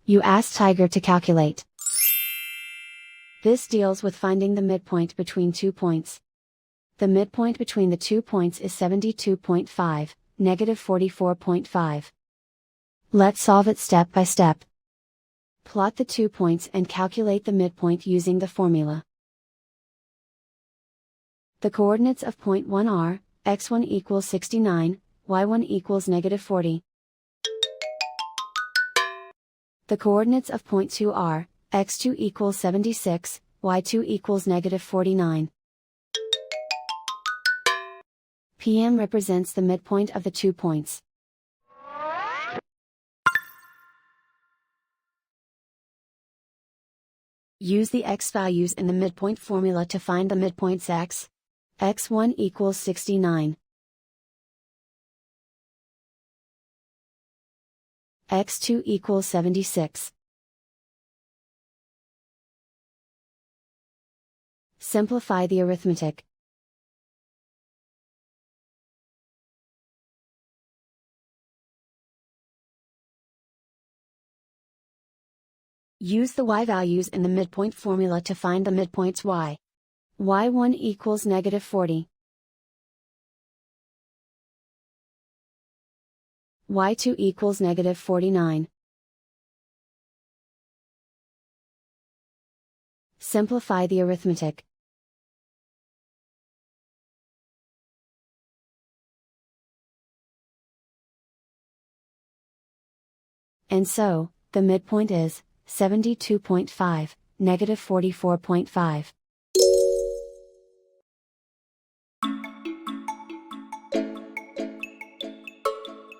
You ask Tiger to calculate. This deals with finding the midpoint between 2 points. The midpoint between the 2 points is 72.5, negative 44.5. Let's solve it step by step. Plot the 2 points and calculate the midpoint using the formula. The coordinates of point 1 are, x1 equals 69, y1 equals negative 40. The coordinates of point 2 are, x2 equals 76, y2 equals negative 49. PM represents the midpoint of the 2 points. Use the x values in the midpoint formula to find the midpoints x. x1 equals 69. x2 equals 76. Simplify the arithmetic. Use the y values in the midpoint formula to find the midpoints y. y1 equals negative 40. y2 equals negative 49. Simplify the arithmetic. And so, the midpoint is 72.5, negative 44.5.